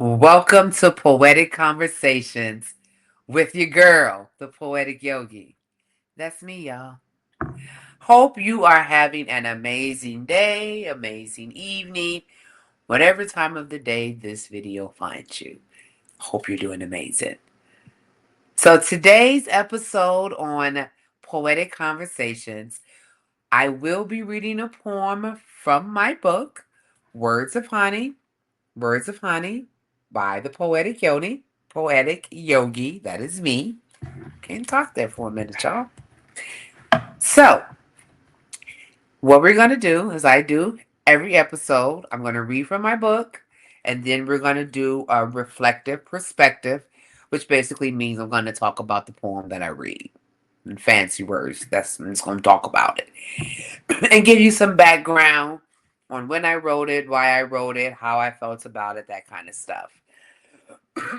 Welcome to Poetic Conversations with your girl, the Poetic Yogi. That's me, y'all. Hope you are having an amazing day, amazing evening, whatever time of the day this video finds you. Hope you're doing amazing. So, today's episode on Poetic Conversations, I will be reading a poem from my book, Words of Honey. Words of Honey by the Poetic Yogi. Poetic Yogi, that is me. Can't talk there for a minute, y'all. So, what we're going to do is I do every episode, I'm going to read from my book, and then we're going to do a reflective perspective, which basically means I'm going to talk about the poem that I read. In fancy words, I'm just going to talk about it and give you some background on when I wrote it, why I wrote it, how I felt about it, that kind of stuff.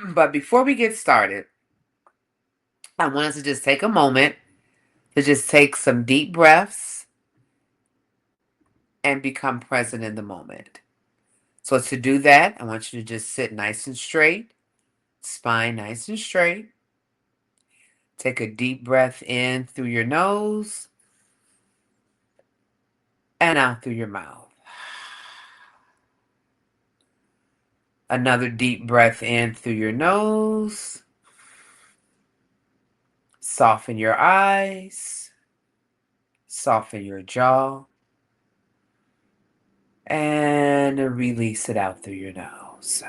But before we get started, I want us to just take a moment to just take some deep breaths and become present in the moment. So to do that, I want you to just sit nice and straight, spine nice and straight. Take a deep breath in through your nose and out through your mouth. Another deep breath in through your nose. Soften your eyes. Soften your jaw. And release it out through your nose.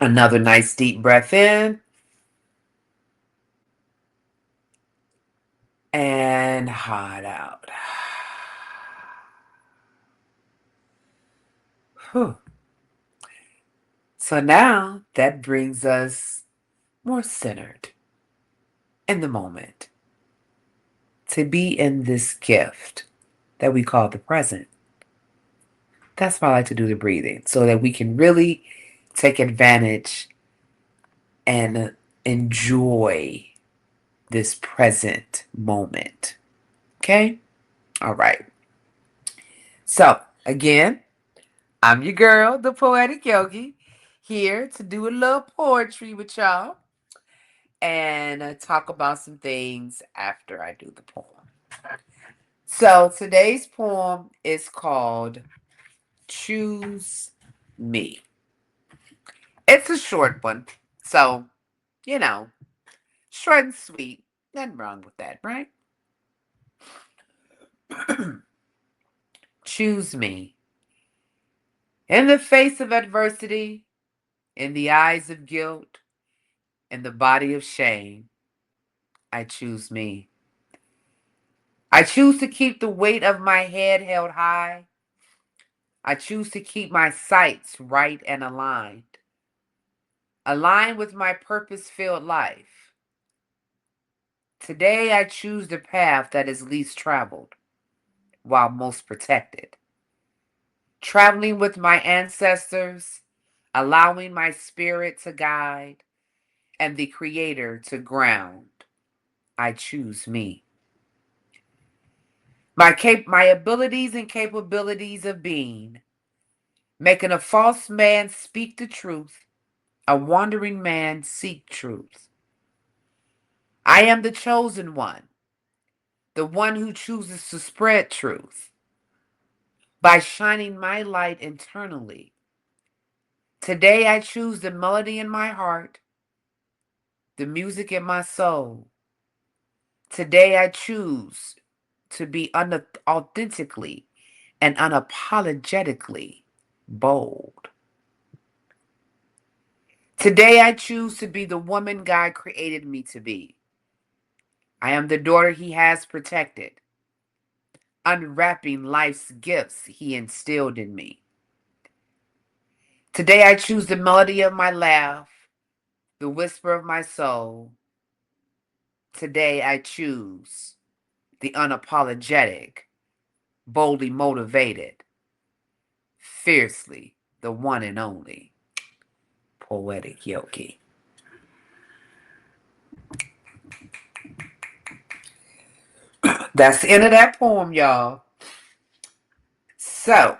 Another nice deep breath in. And hard out. Whew. So now that brings us more centered in the moment to be in this gift that we call the present. That's why I like to do the breathing so that we can really take advantage and enjoy this present moment. Okay? All right. So, again, I'm your girl, the Poetic Yogi, here to do a little poetry with y'all and talk about some things after I do the poem. So today's poem is called Choose Me. It's a short one, so, you know, short and sweet. Nothing wrong with that, right? Choose me. In the face of adversity, in the eyes of guilt, in the body of shame, I choose me. I choose to keep the weight of my head held high. I choose to keep my sights right and aligned with my purpose-filled life. Today I choose the path that is least traveled, while most protected. Traveling with my ancestors, allowing my spirit to guide, and the Creator to ground. I choose me. My abilities and capabilities of being, making a false man speak the truth, a wandering man seek truth. I am the chosen one, the one who chooses to spread truth by shining my light internally. Today I choose the melody in my heart, the music in my soul. Today I choose to be authentically and unapologetically bold. Today I choose to be the woman God created me to be. I am the daughter He has protected, unwrapping life's gifts He instilled in me. Today I choose the melody of my laugh, the whisper of my soul. Today I choose the unapologetic, boldly motivated, fiercely the one and only Poetic Yogi. That's the end of that poem, y'all. So,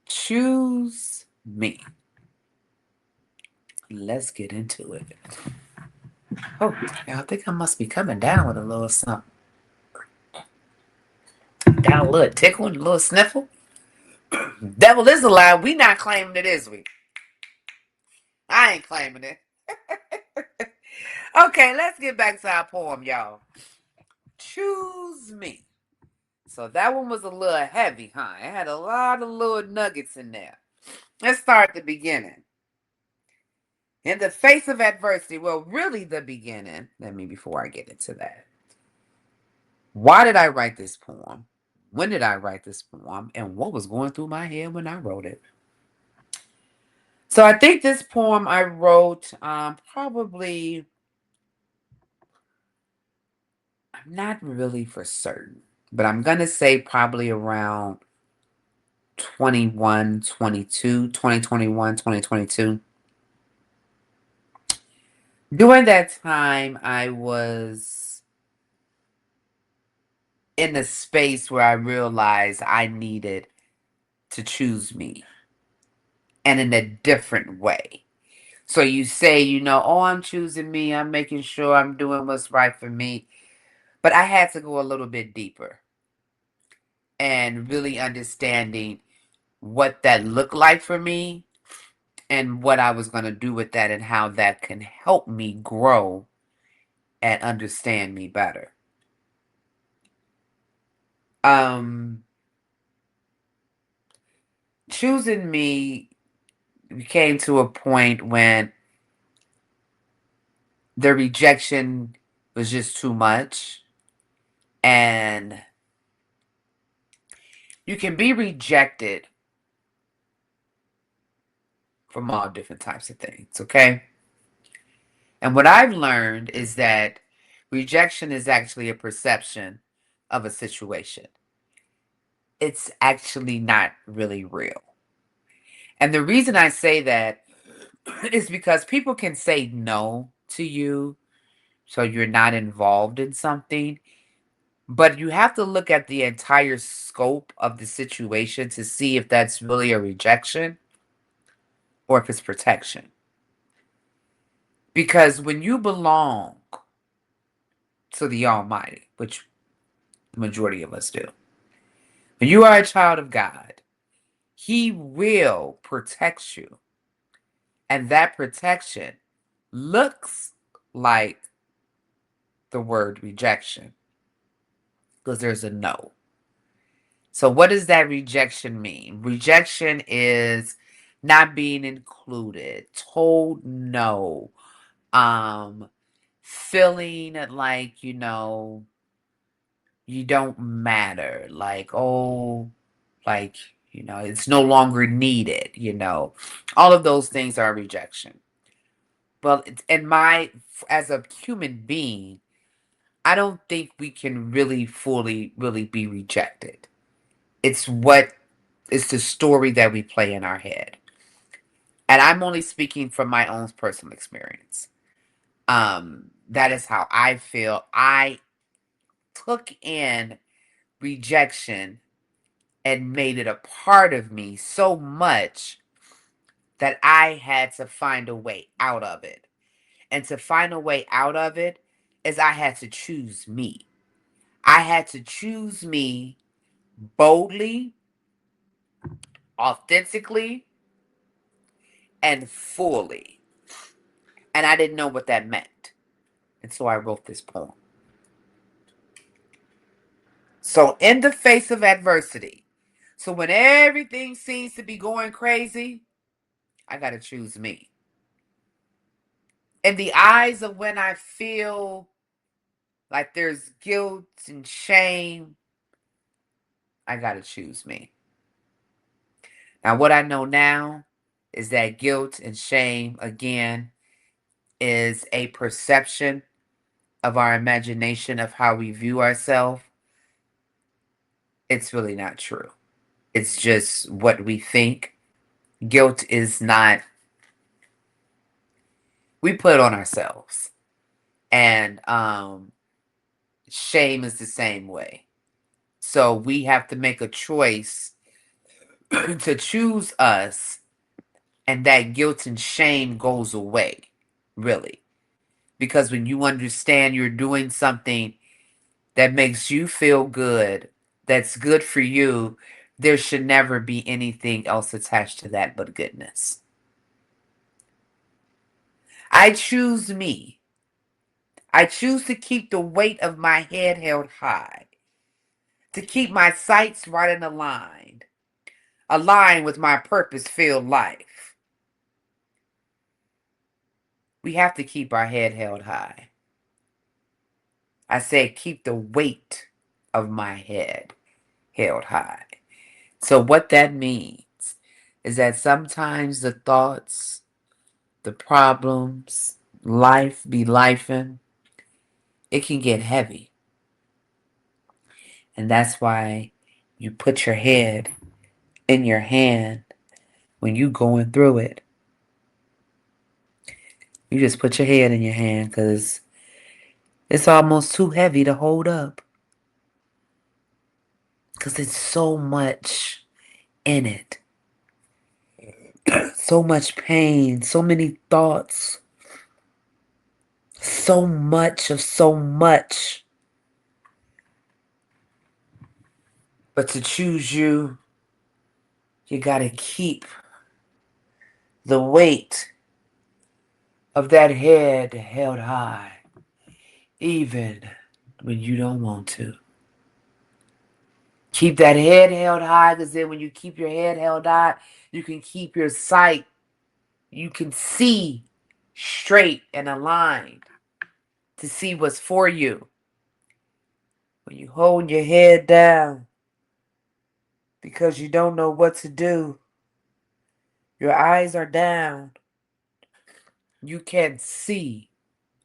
choose me. Let's get into it. Oh, I think I must be coming down with a little something. Got a little tickle and a little sniffle. Devil is alive. We not claiming it, is we? I ain't claiming it. Okay, let's get back to our poem, y'all. Choose me. So that one was a little heavy, huh? It had a lot of little nuggets in there. Let's start at the beginning. In the face of adversity, well, really the beginning. Let me, before I get into that. Why did I write this poem? When did I write this poem? And what was going through my head when I wrote it? So I think this poem I wrote probably, I'm not really for certain, but I'm going to say probably around 21, 22, 2021, 2022. During that time, I was in a space where I realized I needed to choose me and in a different way. So you say, oh, I'm choosing me. I'm making sure I'm doing what's right for me. But I had to go a little bit deeper and really understanding what that looked like for me and what I was going to do with that and how that can help me grow and understand me better. Um, Choosing me came to a point when the rejection was just too much. And you can be rejected from all different types of things, okay? And what I've learned is that rejection is actually a perception of a situation. It's actually not really real. And the reason I say that is because people can say no to you so you're not involved in something, but you have to look at the entire scope of the situation to see if that's really a rejection or if it's protection. Because when you belong to the Almighty, which the majority of us do, when you are a child of God, He will protect you. And that protection looks like the word rejection because there's a no. So, what does that rejection mean? Rejection is not being included, told no, um, feeling like, you don't matter, like, oh, like, it's no longer needed, all of those things are rejection. Well, as a human being, I don't think we can really fully, really be rejected. It's it's the story that we play in our head. And I'm only speaking from my own personal experience. That is how I feel. I took in rejection and made it a part of me so much that I had to find a way out of it. And to find a way out of it is I had to choose me. I had to choose me boldly, authentically, and fully. And I didn't know what that meant. And so I wrote this poem. So, in the face of adversity, so when everything seems to be going crazy, I got to choose me. In the eyes of when I feel like there's guilt and shame, I got to choose me. Now, what I know now is that guilt and shame, again, is a perception of our imagination of how we view ourselves. It's really not true. It's just what we think. Guilt is not, we put it on ourselves. And shame is the same way. So we have to make a choice to choose us And that guilt and shame goes away, really. Because when you understand you're doing something that makes you feel good, that's good for you, there should never be anything else attached to that but goodness. I choose me. I choose to keep the weight of my head held high, to keep my sights right and aligned with my purpose-filled life. We have to keep our head held high. I said keep the weight of my head held high. So what that means is that sometimes the thoughts, the problems, life be lifing, it can get heavy. And that's why you put your head in your hand when you going through it. You just put your head in your hand because it's almost too heavy to hold up. Because it's so much in it. So much pain, so many thoughts, so much of so much. But to choose you, you got to keep the weight of that head held high, even when you don't want to. Keep that head held high, because then when you keep your head held high, you can keep your sight. You can see straight and aligned to see what's for you. When you hold your head down because you don't know what to do, your eyes are down, you can't see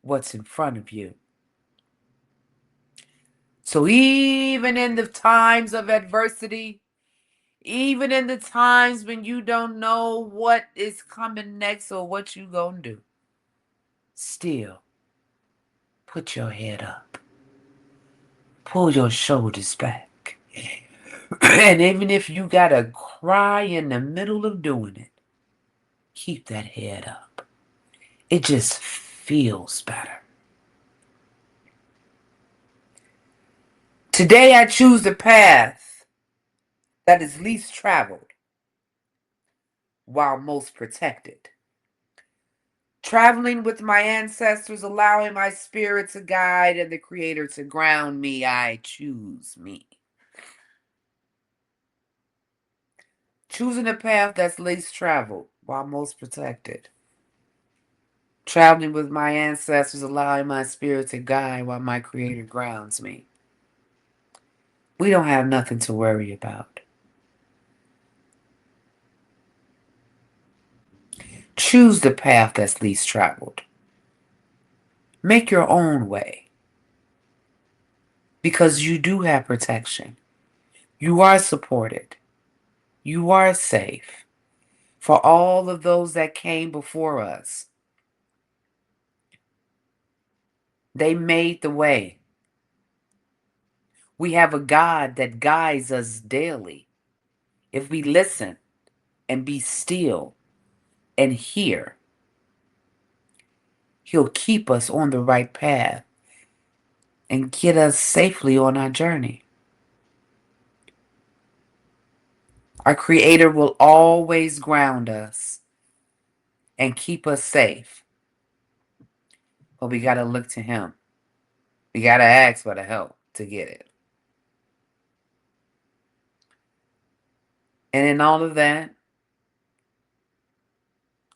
what's in front of you. So even in the times of adversity, even in the times when you don't know what is coming next or what you gonna do, still put your head up. Pull your shoulders back. And even if you gotta cry in the middle of doing it, keep that head up. It just feels better. Today I choose the path that is least traveled while most protected. Traveling with my ancestors, allowing my spirit to guide and the Creator to ground me, I choose me. Choosing a path that's least traveled while most protected. Traveling with my ancestors, allowing my spirit to guide while my Creator grounds me. We don't have nothing to worry about. Choose the path that's least traveled. Make your own way. Because you do have protection. You are supported. You are safe. For all of those that came before us, they made the way. We have a God that guides us daily. If we listen and be still and hear, He'll keep us on the right path and get us safely on our journey. Our Creator will always ground us and keep us safe. But we got to look to Him. We got to ask for the help to get it. And in all of that,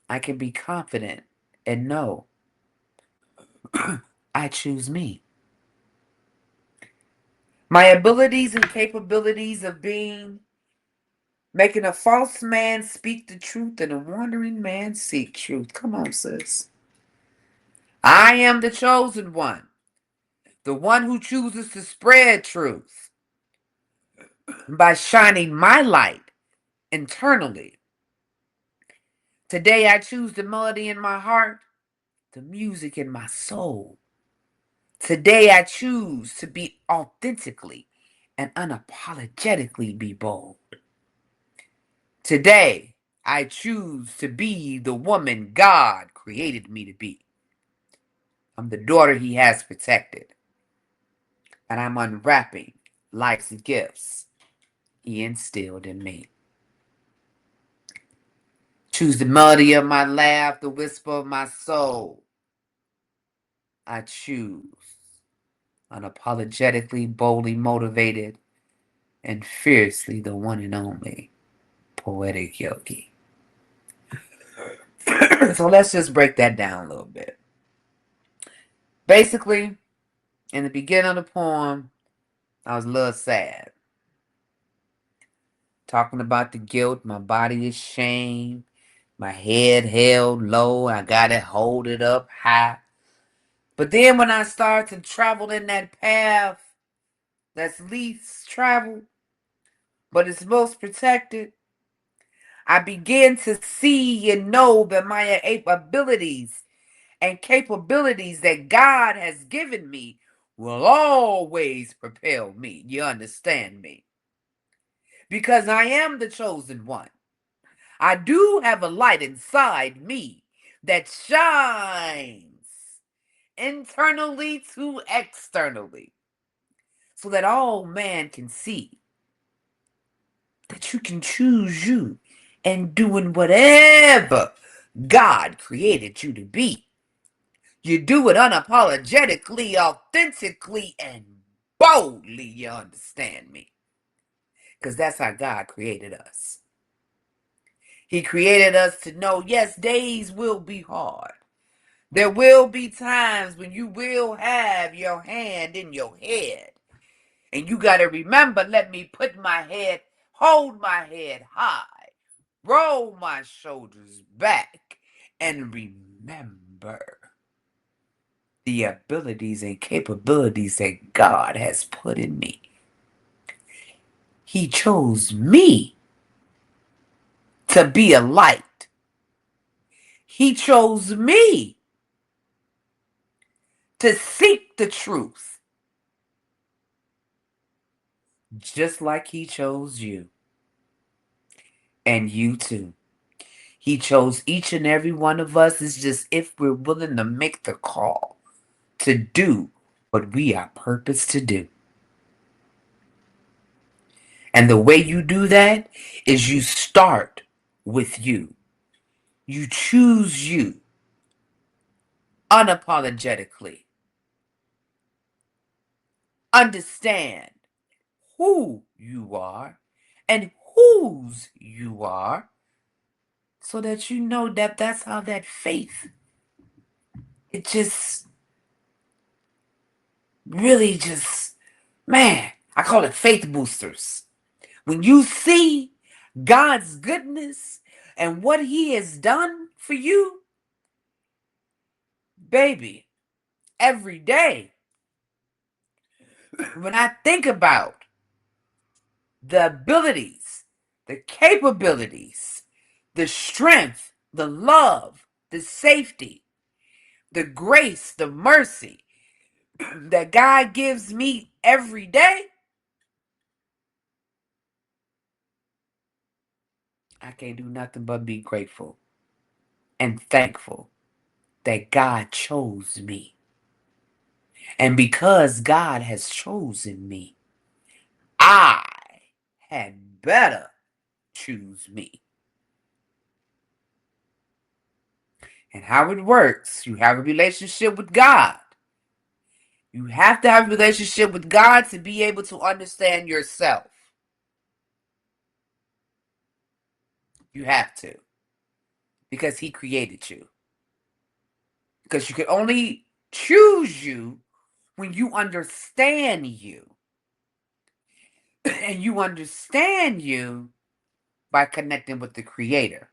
I can be confident and know I choose me. My abilities and capabilities of making a false man speak the truth and a wandering man seek truth. Come on, sis. I am the chosen one, the one who chooses to spread truth by shining my light internally. Today I choose the melody in my heart, the music in my soul. Today I choose to be authentically and unapologetically be bold. Today I choose to be the woman God created me to be. I'm the daughter He has protected. And I'm unwrapping life's gifts He instilled in me. Choose the melody of my laugh, the whisper of my soul. I choose unapologetically, boldly motivated, and fiercely the one and only Poetic Yogi. So let's just break that down a little bit. Basically, in the beginning of the poem, I was a little sad. Talking about the guilt, my body is shame, my head held low, I gotta hold it up high. But then when I start to travel in that path that's least traveled, but it's most protected, I begin to see and know that my abilities and capabilities that God has given me will always propel me. You understand me? Because I am the chosen one. I do have a light inside me that shines internally to externally so that all man can see that you can choose you and doing whatever God created you to be. You do it unapologetically, authentically, and boldly. You understand me? Because that's how God created us. He created us to know, yes, days will be hard. There will be times when you will have your hand in your head. And you got to remember, let me put my head, hold my head high, roll my shoulders back, and remember the abilities and capabilities that God has put in me. He chose me to be a light. He chose me to seek the truth, just like He chose you. And you too. He chose each and every one of us. It's just if we're willing to make the call to do what we are purposed to do. And the way you do that is you start with you. You choose you unapologetically. Understand who you are and whose you are so that you know that that's how that faith, it just really just, man, I call it faith boosters. When you see God's goodness and what He has done for you, baby, every day, when I think about the abilities, the capabilities, the strength, the love, the safety, the grace, the mercy that God gives me every day, I can't do nothing but be grateful and thankful that God chose me. And because God has chosen me, I had better choose me. And how it works, you have a relationship with God. You have to have a relationship with God to be able to understand yourself. You have to. Because He created you. Because you can only choose you when you understand you. And you understand you by connecting with the Creator,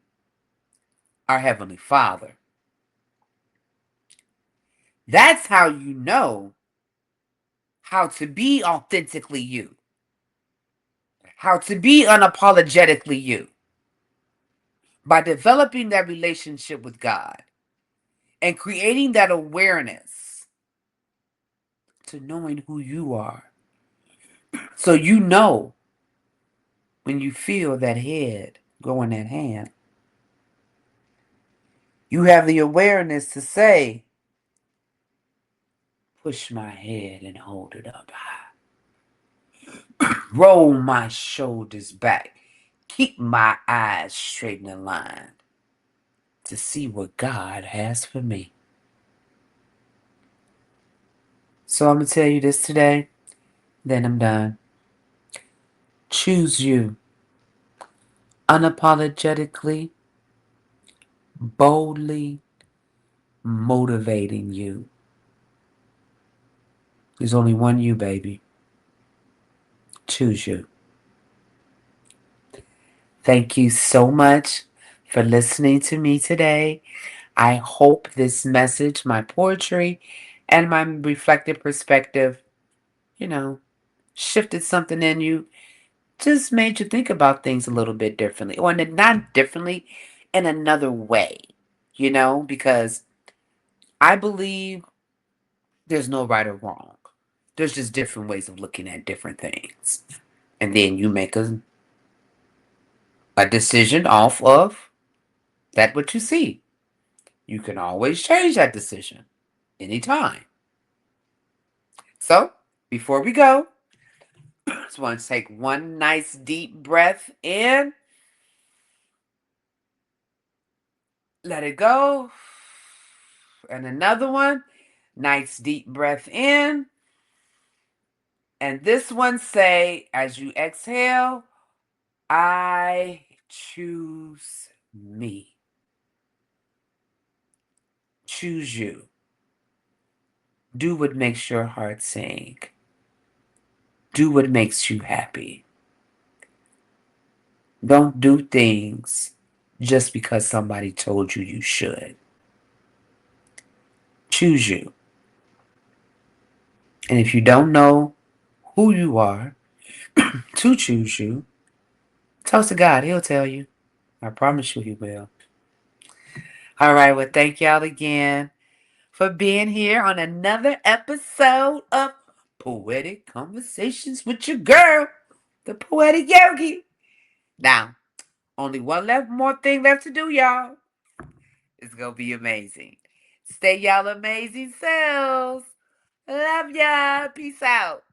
our Heavenly Father. That's how you know how to be authentically you, how to be unapologetically you, by developing that relationship with God and creating that awareness to knowing who you are. So you know when you feel that head go in that hand, You have the awareness to say, push my head and hold it up high. Roll my shoulders back. Keep my eyes straight and aligned to see what God has for me. So I'm going to tell you this today, then I'm done. Choose you unapologetically, boldly motivating you. There's only one you, baby. Choose you. Thank you so much for listening to me today. I hope this message, my poetry, and my reflective perspective, you know, shifted something in you, just made you think about things a little bit differently, or not differently, in another way, because I believe there's no right or wrong. There's just different ways of looking at different things. And then you make a decision off of that what you see. You can always change that decision anytime. So, before we go, just want to take one nice deep breath in, let it go, and another one, nice deep breath in, and this one say, as you exhale, I choose me. Choose you. Do what makes your heart sing. Do what makes you happy. Don't do things just because somebody told you you should. Choose you. And if you don't know who you are to choose you, talk to God. He'll tell you. I promise you he will. All right. Well, thank y'all again for being here on another episode of Poetic Conversations with your girl, the Poetic Yogi. Now, only one more thing left to do, y'all. It's going to be amazing. Stay y'all amazing selves. Love y'all. Peace out.